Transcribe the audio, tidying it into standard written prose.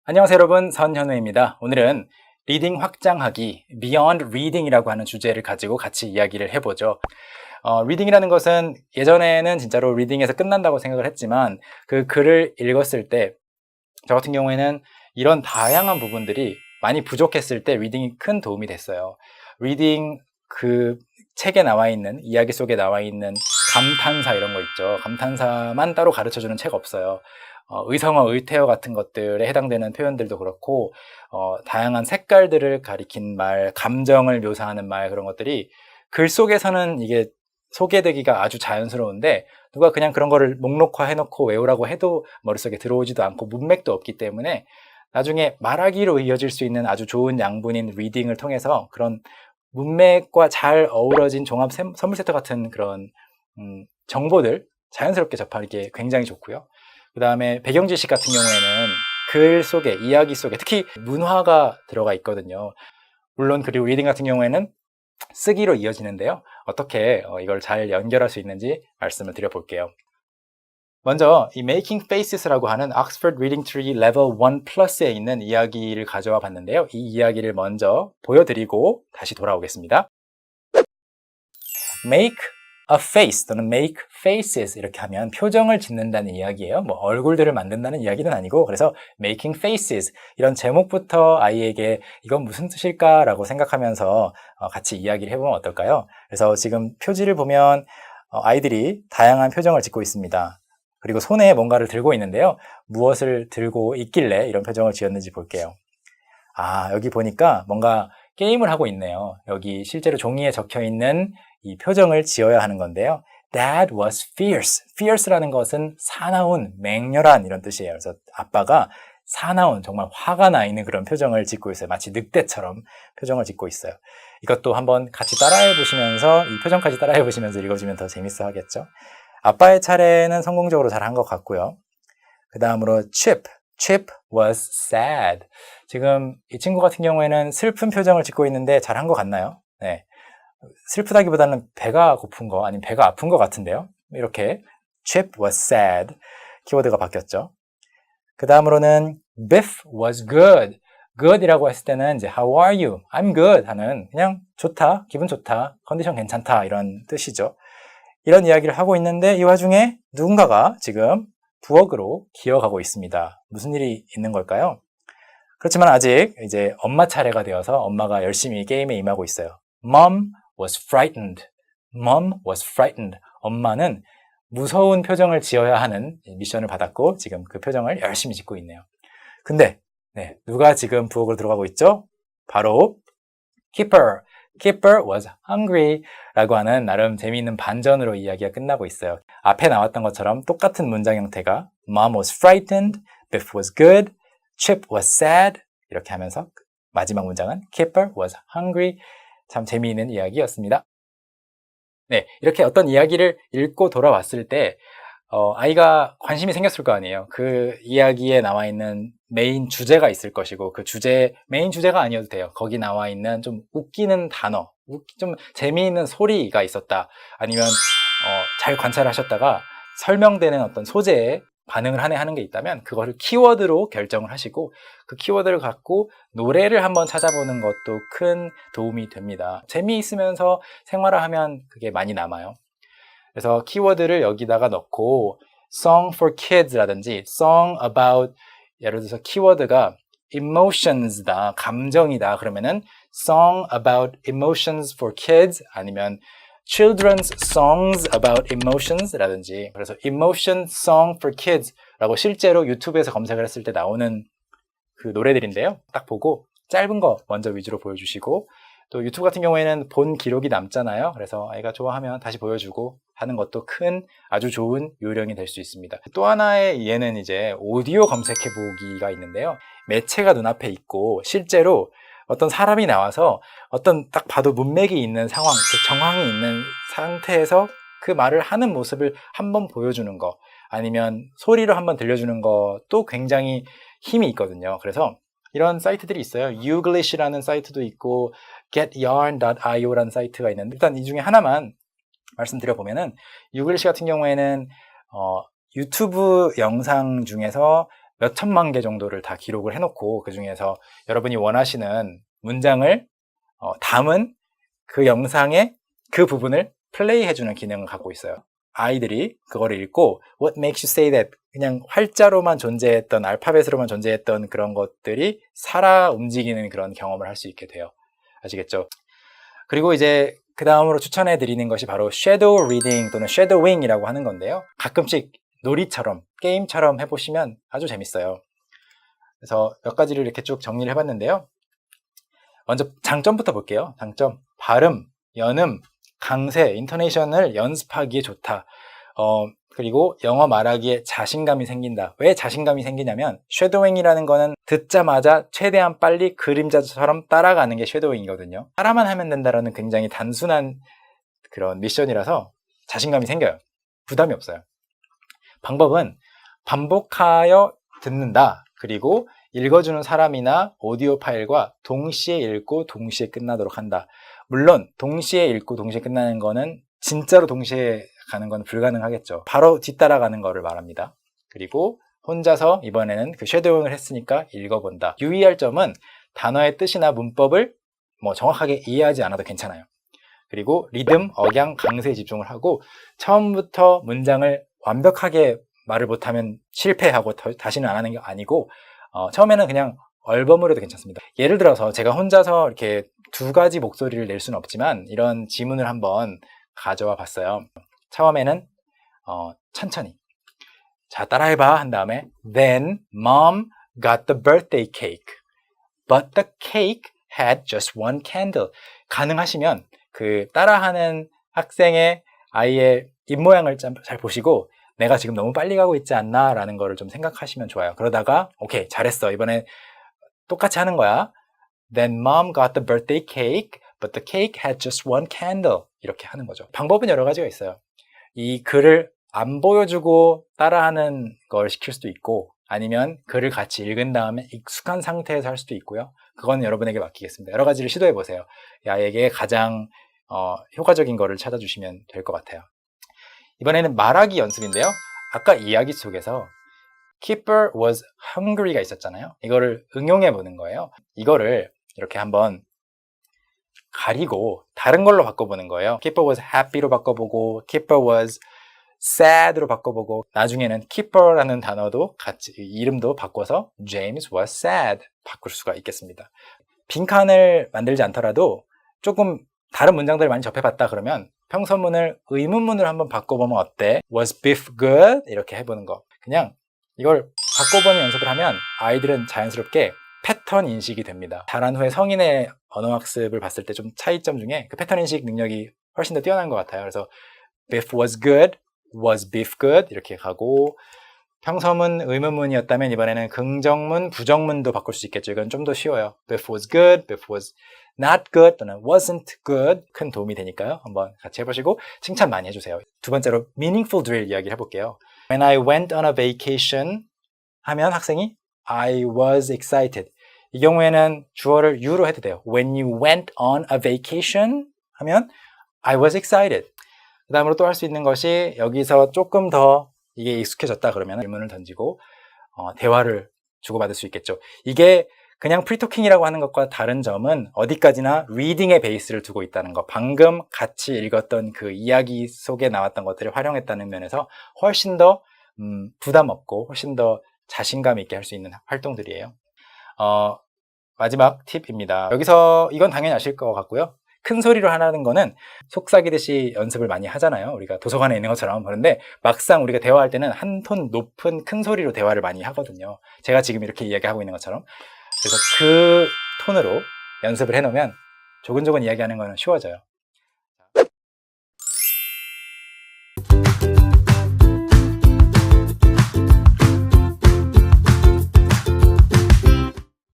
안녕하세요 여러분, 선현우입니다. 오늘은 리딩 확장하기, Beyond Reading이라고 하는 주제를 가지고 같이 이야기를 해보죠. 리딩이라는 것은 예전에는 진짜로 리딩에서 끝난다고 생각을 했지만 그 글을 읽었을 때 저 같은 경우에는 이런 다양한 부분들이 많이 부족했을 때 리딩이 큰 도움이 됐어요. 리딩 그 책에 나와 있는, 이야기 속에 나와 있는 감탄사 이런 거 있죠. 감탄사만 따로 가르쳐주는 책 없어요. 의성어, 의태어 같은 것들에 해당되는 표현들도 그렇고 다양한 색깔들을 가리킨 말, 감정을 묘사하는 말, 그런 것들이 글 속에서는 이게 소개되기가 아주 자연스러운데 누가 그냥 그런 거를 목록화 해놓고 외우라고 해도 머릿속에 들어오지도 않고 문맥도 없기 때문에 나중에 말하기로 이어질 수 있는 아주 좋은 양분인 리딩을 통해서 그런 문맥과 잘 어우러진 종합 선물 세트 같은 그런 정보들 자연스럽게 접하기 굉장히 좋고요. 그 다음에 배경 지식 같은 경우에는 글 속에, 이야기 속에 특히 문화가 들어가 있거든요. 물론 그리고 리딩 같은 경우에는 쓰기로 이어지는데요. 어떻게 이걸 잘 연결할 수 있는지 말씀을 드려볼게요. 먼저 이 Making Faces라고 하는 Oxford Reading Tree Level 1 Plus에 있는 이야기를 가져와 봤는데요. 이 이야기를 먼저 보여드리고 다시 돌아오겠습니다. Make a face 또는 make faces 이렇게 하면 표정을 짓는다는 이야기예요. 뭐 얼굴들을 만든다는 이야기는 아니고, 그래서 making faces 이런 제목부터 아이에게 이건 무슨 뜻일까 라고 생각하면서 같이 이야기를 해보면 어떨까요? 그래서 지금 표지를 보면 아이들이 다양한 표정을 짓고 있습니다. 그리고 손에 뭔가를 들고 있는데요. 무엇을 들고 있길래 이런 표정을 지었는지 볼게요. 여기 보니까 뭔가 게임을 하고 있네요. 여기 실제로 종이에 적혀 있는 이 표정을 지어야 하는 건데요. Dad was fierce. fierce라는 것은 사나운, 맹렬한 이런 뜻이에요. 그래서 아빠가 사나운, 정말 화가 나 있는 그런 표정을 짓고 있어요. 마치 늑대처럼 표정을 짓고 있어요. 이것도 한번 같이 따라해 보시면서, 이 표정까지 따라해 보시면서 읽어주면 더 재밌어 하겠죠. 아빠의 차례는 성공적으로 잘 한 것 같고요. 그 다음으로 Chip. Chip was sad. 지금 이 친구 같은 경우에는 슬픈 표정을 짓고 있는데 잘한 것 같나요? 네. 슬프다기보다는 배가 고픈 거, 아니면 배가 아픈 것 같은데요. 이렇게 Chip was sad. 키워드가 바뀌었죠. 그 다음으로는 Biff was good. good이라고 했을 때는 이제 How are you? I'm good 하는, 그냥 좋다, 기분 좋다, 컨디션 괜찮다 이런 뜻이죠. 이런 이야기를 하고 있는데 이 와중에 누군가가 지금 부엌으로 기어가고 있습니다. 무슨 일이 있는 걸까요? 그렇지만 아직 이제 엄마 차례가 되어서 엄마가 열심히 게임에 임하고 있어요. Mom was frightened. Mom was frightened. 엄마는 무서운 표정을 지어야 하는 미션을 받았고 지금 그 표정을 열심히 짓고 있네요. 근데 누가 지금 부엌으로 들어가고 있죠? 바로 Keeper. Keeper was hungry 라고 하는 나름 재미있는 반전으로 이야기가 끝나고 있어요. 앞에 나왔던 것처럼 똑같은 문장 형태가 Mom was frightened, Biff was good, Chip was sad 이렇게 하면서 마지막 문장은 Keeper was hungry. 참 재미있는 이야기였습니다. 네, 이렇게 어떤 이야기를 읽고 돌아왔을 때 아이가 관심이 생겼을 거 아니에요. 그 이야기에 나와 있는 메인 주제가 있을 것이고 그 메인 주제가 아니어도 돼요. 거기 나와 있는 좀 웃기는 단어, 좀 재미있는 소리가 있었다. 아니면 잘 관찰하셨다가 설명되는 어떤 소재에 반응을 하는 게 있다면 그거를 키워드로 결정을 하시고 그 키워드를 갖고 노래를 한번 찾아보는 것도 큰 도움이 됩니다. 재미있으면서 생활화하면 그게 많이 남아요. 그래서 키워드를 여기다가 넣고 song for kids라든지 song about, 예를 들어서 키워드가 emotions다, 감정이다 그러면은 song about emotions for kids 아니면 children's songs about emotions 라든지, 그래서 emotion song for kids 라고 실제로 유튜브에서 검색을 했을 때 나오는 그 노래들인데요. 딱 보고 짧은 거 먼저 위주로 보여주시고, 또 유튜브 같은 경우에는 본 기록이 남잖아요. 그래서 아이가 좋아하면 다시 보여주고 하는 것도 큰 아주 좋은 요령이 될 수 있습니다. 또 하나의 예는 이제 오디오 검색해 보기가 있는데요. 매체가 눈앞에 있고 실제로 어떤 사람이 나와서 어떤 딱 봐도 문맥이 있는 상황, 정황이 있는 상태에서 그 말을 하는 모습을 한번 보여주는 거, 아니면 소리로 한번 들려주는 것도 굉장히 힘이 있거든요. 그래서 이런 사이트들이 있어요. Youglish라는 사이트도 있고 getyarn.io라는 사이트가 있는데, 일단 이 중에 하나만 말씀드려보면은 Youglish 같은 경우에는 유튜브 영상 중에서 몇 천만 개 정도를 다 기록을 해놓고 그 중에서 여러분이 원하시는 문장을 담은 그 영상의 그 부분을 플레이해주는 기능을 갖고 있어요. 아이들이 그거를 읽고 What makes you say that? 그냥 활자로만 존재했던, 알파벳으로만 존재했던 그런 것들이 살아 움직이는 그런 경험을 할 수 있게 돼요. 아시겠죠? 그리고 이제 그 다음으로 추천해 드리는 것이 바로 Shadow Reading 또는 Shadowing이라고 하는 건데요. 가끔씩 놀이처럼, 게임처럼 해보시면 아주 재밌어요. 그래서 몇 가지를 이렇게 쭉 정리를 해봤는데요. 먼저 장점부터 볼게요. 장점, 발음, 연음, 강세, 인토네이션을 연습하기에 좋다. 그리고 영어 말하기에 자신감이 생긴다. 왜 자신감이 생기냐면 쉐도잉이라는 거는 듣자마자 최대한 빨리 그림자처럼 따라가는 게 쉐도잉이거든요. 따라만 하면 된다라는 굉장히 단순한 그런 미션이라서 자신감이 생겨요. 부담이 없어요. 방법은 반복하여 듣는다. 그리고 읽어주는 사람이나 오디오 파일과 동시에 읽고 동시에 끝나도록 한다. 물론 동시에 읽고 동시에 끝나는 거는 진짜로 동시에 가는 건 불가능하겠죠. 바로 뒤따라가는 거를 말합니다. 그리고 혼자서 이번에는 그 쉐도잉을 했으니까 읽어본다. 유의할 점은 단어의 뜻이나 문법을 정확하게 이해하지 않아도 괜찮아요. 그리고 리듬, 억양, 강세에 집중을 하고 처음부터 문장을 완벽하게 말을 못하면 실패하고 다시는 안 하는 게 아니고 처음에는 그냥 얼버무려도 괜찮습니다. 예를 들어서 제가 혼자서 이렇게 두 가지 목소리를 낼 수는 없지만 이런 지문을 한번 가져와 봤어요. 처음에는 천천히 자 따라해봐 한 다음에 Then mom got the birthday cake but the cake had just one candle. 가능하시면 그 따라하는 학생의 아이의 입모양을 잘 보시고 내가 지금 너무 빨리 가고 있지 않나 라는 거를 좀 생각하시면 좋아요. 그러다가 오케이 잘했어 이번에 똑같이 하는 거야. Then mom got the birthday cake but the cake had just one candle. 이렇게 하는 거죠. 방법은 여러 가지가 있어요. 이 글을 안 보여주고 따라하는 걸 시킬 수도 있고 아니면 글을 같이 읽은 다음에 익숙한 상태에서 할 수도 있고요. 그건 여러분에게 맡기겠습니다. 여러 가지를 시도해 보세요. 아이에게 가장 효과적인 거를 찾아주시면 될 것 같아요. 이번에는 말하기 연습인데요. 아까 이야기 속에서 Keeper was hungry가 있었잖아요. 이거를 응용해 보는 거예요. 이거를 이렇게 한번 가리고 다른 걸로 바꿔보는 거예요. Keeper was happy로 바꿔보고 Keeper was sad로 바꿔보고 나중에는 Keeper라는 단어도 같이 이름도 바꿔서 James was sad 바꿀 수가 있겠습니다. 빈칸을 만들지 않더라도 조금 다른 문장들을 많이 접해봤다 그러면 평서문을 의문문을 한번 바꿔보면 어때? Was beef good? 이렇게 해보는 거. 그냥 이걸 바꿔보는 연습을 하면 아이들은 자연스럽게 패턴 인식이 됩니다. 자란 후에 성인의 언어학습을 봤을 때 좀 차이점 중에 그 패턴 인식 능력이 훨씬 더 뛰어난 것 같아요. 그래서 beef was good, was beef good 이렇게 가고 평서문 의문문이었다면 이번에는 긍정문, 부정문도 바꿀 수 있겠죠. 이건 좀 더 쉬워요. beef was good, beef was not good 또는 wasn't good 큰 도움이 되니까요. 한번 같이 해보시고 칭찬 많이 해주세요. 두 번째로 meaningful drill 이야기를 해볼게요. When I went on a vacation 하면 학생이 I was excited. 이 경우에는 주어를 you로 해도 돼요. When you went on a vacation 하면 I was excited. 그 다음으로 또 할 수 있는 것이 여기서 조금 더 이게 익숙해졌다 그러면 질문을 던지고 대화를 주고받을 수 있겠죠. 이게 그냥 프리토킹이라고 하는 것과 다른 점은 어디까지나 리딩의 베이스를 두고 있다는 것. 방금 같이 읽었던 그 이야기 속에 나왔던 것들을 활용했다는 면에서 훨씬 더 부담 없고 훨씬 더 자신감 있게 할 수 있는 활동들이에요. 마지막 팁입니다. 여기서 이건 당연히 아실 것 같고요. 큰 소리로 하라는 거는 속삭이듯이 연습을 많이 하잖아요. 우리가 도서관에 있는 것처럼. 그런데 막상 우리가 대화할 때는 한 톤 높은 큰 소리로 대화를 많이 하거든요. 제가 지금 이렇게 이야기하고 있는 것처럼. 그래서 그 톤으로 연습을 해놓으면 조근조근 이야기하는 거는 쉬워져요.